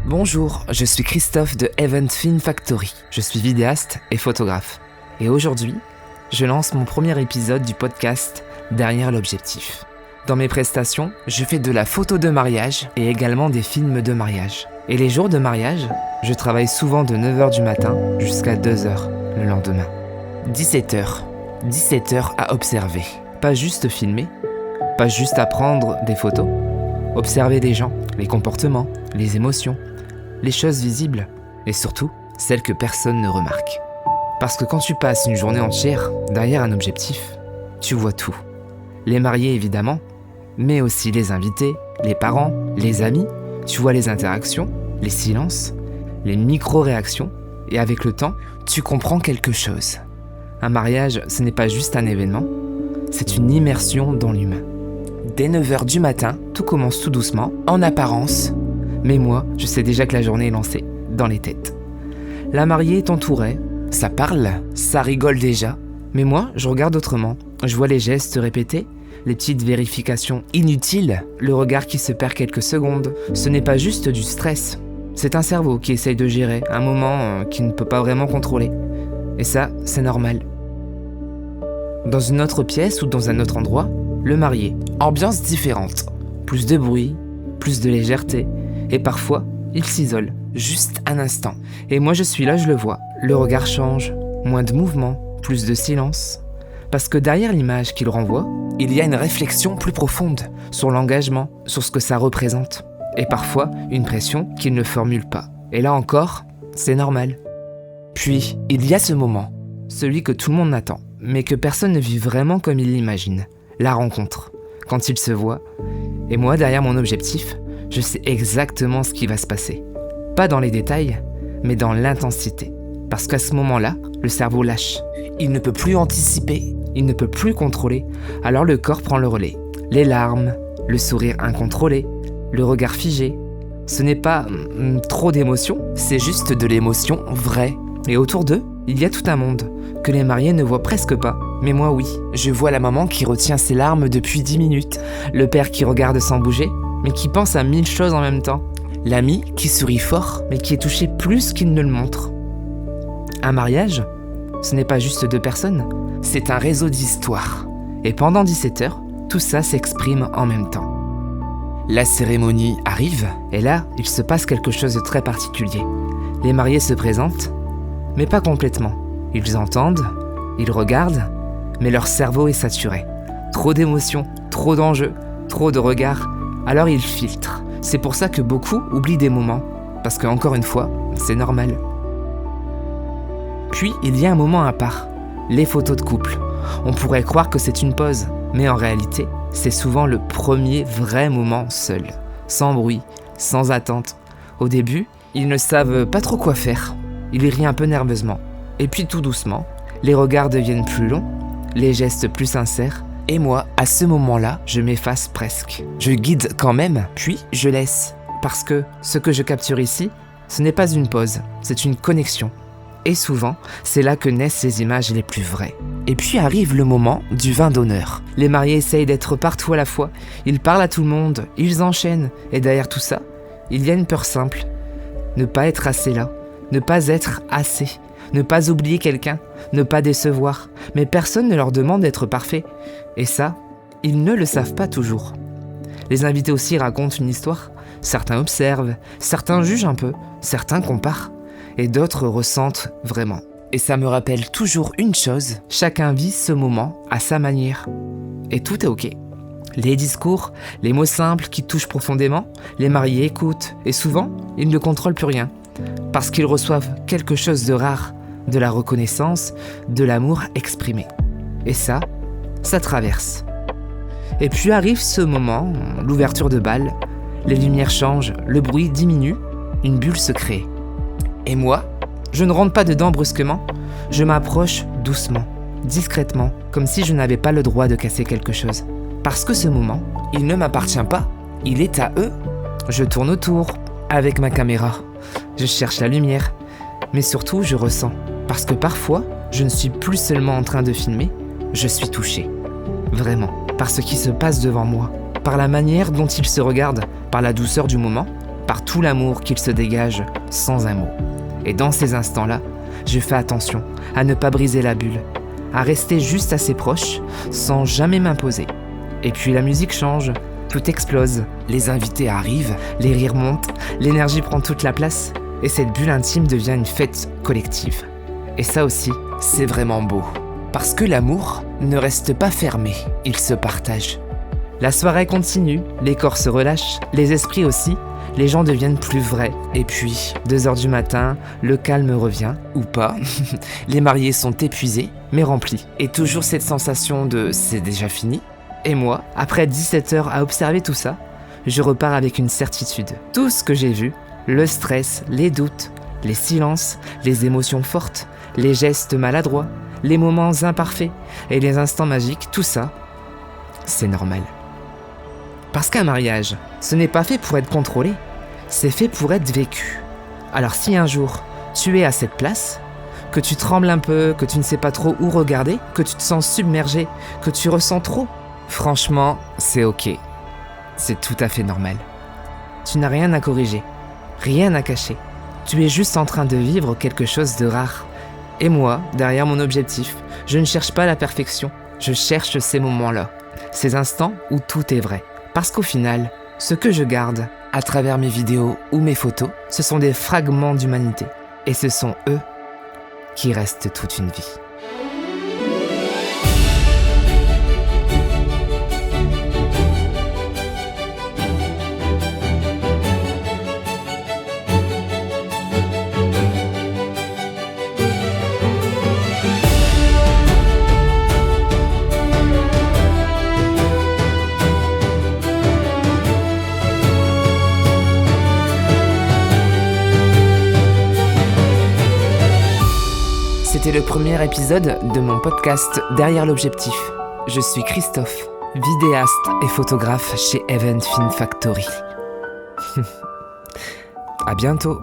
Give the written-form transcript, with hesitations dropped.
Bonjour, je suis Christophe de Event Film Factory. Je suis vidéaste et photographe. Et aujourd'hui, je lance mon premier épisode du podcast Derrière l'objectif. Dans mes prestations, je fais de la photo de mariage et également des films de mariage. Et les jours de mariage, je travaille souvent de 9h du matin jusqu'à 2h le lendemain. 17h à observer. Pas juste filmer, pas juste à prendre des photos. Observer les gens, les comportements, les émotions, les choses visibles et surtout celles que personne ne remarque. Parce que quand tu passes une journée entière derrière un objectif, tu vois tout. Les mariés évidemment, mais aussi les invités, les parents, les amis. Tu vois les interactions, les silences, les micro-réactions et avec le temps, tu comprends quelque chose. Un mariage, ce n'est pas juste un événement, c'est une immersion dans l'humain. Dès 9h du matin, tout commence tout doucement, en apparence, mais moi, je sais déjà que la journée est lancée, dans les têtes. La mariée est entourée, ça parle, ça rigole déjà, mais moi, je regarde autrement. Je vois les gestes répétés, les petites vérifications inutiles, le regard qui se perd quelques secondes. Ce n'est pas juste du stress, c'est un cerveau qui essaye de gérer un moment qu'il ne peut pas vraiment contrôler. Et ça, c'est normal. Dans une autre pièce ou dans un autre endroit, le marié, ambiance différente. Plus de bruit, plus de légèreté. Et parfois, il s'isole, juste un instant. Et moi je suis là, je le vois. Le regard change, moins de mouvement, plus de silence. Parce que derrière l'image qu'il renvoie, il y a une réflexion plus profonde sur l'engagement, sur ce que ça représente. Et parfois, une pression qu'il ne formule pas. Et là encore, c'est normal. Puis, il y a ce moment, celui que tout le monde attend, mais que personne ne vit vraiment comme il l'imagine. La rencontre, quand ils se voient. Et moi, derrière mon objectif, je sais exactement ce qui va se passer. Pas dans les détails, mais dans l'intensité. Parce qu'à ce moment-là, le cerveau lâche. Il ne peut plus anticiper, il ne peut plus contrôler. Alors le corps prend le relais. Les larmes, le sourire incontrôlé, le regard figé. Ce n'est pas trop d'émotion, c'est juste de l'émotion vraie. Et autour d'eux, il y a tout un monde que les mariés ne voient presque pas. Mais moi oui, je vois la maman qui retient ses larmes depuis 10 minutes, le père qui regarde sans bouger, mais qui pense à 1000 choses en même temps, l'ami qui sourit fort, mais qui est touché plus qu'il ne le montre. Un mariage, ce n'est pas juste 2 personnes, c'est un réseau d'histoires. Et pendant 17h, tout ça s'exprime en même temps. La cérémonie arrive, et là, il se passe quelque chose de très particulier. Les mariés se présentent, mais pas complètement. Ils entendent, ils regardent, mais leur cerveau est saturé. Trop d'émotions, trop d'enjeux, trop de regards, alors ils filtrent. C'est pour ça que beaucoup oublient des moments, parce que encore une fois, c'est normal. Puis il y a un moment à part, les photos de couple. On pourrait croire que c'est une pause, mais en réalité, c'est souvent le premier vrai moment seul, sans bruit, sans attente. Au début, ils ne savent pas trop quoi faire. Ils rient un peu nerveusement. Et puis tout doucement, les regards deviennent plus longs, les gestes plus sincères, et moi, à ce moment-là, je m'efface presque. Je guide quand même, puis je laisse. Parce que ce que je capture ici, ce n'est pas une pause, c'est une connexion. Et souvent, c'est là que naissent les images les plus vraies. Et puis arrive le moment du vin d'honneur. Les mariés essayent d'être partout à la fois, ils parlent à tout le monde, ils enchaînent. Et derrière tout ça, il y a une peur simple. Ne pas être assez là, ne pas être assez. Ne pas oublier quelqu'un, ne pas décevoir. Mais personne ne leur demande d'être parfait. Et ça, ils ne le savent pas toujours. Les invités aussi racontent une histoire. Certains observent, certains jugent un peu, certains comparent. Et d'autres ressentent vraiment. Et ça me rappelle toujours une chose, chacun vit ce moment à sa manière. Et tout est ok. Les discours, les mots simples qui touchent profondément, les mariés écoutent. Et souvent, ils ne contrôlent plus rien. Parce qu'ils reçoivent quelque chose de rare, de la reconnaissance, de l'amour exprimé. Et ça traverse. Et puis arrive ce moment, l'ouverture de bal, les lumières changent, le bruit diminue, une bulle se crée. Et moi, je ne rentre pas dedans brusquement, je m'approche doucement, discrètement, comme si je n'avais pas le droit de casser quelque chose. Parce que ce moment, il ne m'appartient pas, il est à eux. Je tourne autour, avec ma caméra, je cherche la lumière, mais surtout je ressens. Parce que parfois, je ne suis plus seulement en train de filmer, je suis touché. Vraiment, par ce qui se passe devant moi, par la manière dont ils se regardent, par la douceur du moment, par tout l'amour qu'il se dégage sans un mot. Et dans ces instants-là, je fais attention à ne pas briser la bulle, à rester juste assez proche sans jamais m'imposer. Et puis la musique change, tout explose, les invités arrivent, les rires montent, l'énergie prend toute la place et cette bulle intime devient une fête collective. Et ça aussi, c'est vraiment beau. Parce que l'amour ne reste pas fermé, il se partage. La soirée continue, les corps se relâchent, les esprits aussi, les gens deviennent plus vrais. Et puis, 2h du matin, le calme revient, ou pas. Les mariés sont épuisés, mais remplis. Et toujours cette sensation de « c'est déjà fini ». Et moi, après 17h à observer tout ça, je repars avec une certitude. Tout ce que j'ai vu, le stress, les doutes, les silences, les émotions fortes, les gestes maladroits, les moments imparfaits et les instants magiques, tout ça, c'est normal. Parce qu'un mariage, ce n'est pas fait pour être contrôlé, c'est fait pour être vécu. Alors si un jour, tu es à cette place, que tu trembles un peu, que tu ne sais pas trop où regarder, que tu te sens submergé, que tu ressens trop, franchement, c'est ok. C'est tout à fait normal. Tu n'as rien à corriger, rien à cacher. Tu es juste en train de vivre quelque chose de rare. Et moi, derrière mon objectif, je ne cherche pas la perfection, je cherche ces moments-là, ces instants où tout est vrai. Parce qu'au final, ce que je garde, à travers mes vidéos ou mes photos, ce sont des fragments d'humanité. Et ce sont eux qui restent toute une vie. C'était le premier épisode de mon podcast Derrière l'objectif. Je suis Christophe, vidéaste et photographe chez Event Film Factory. À bientôt.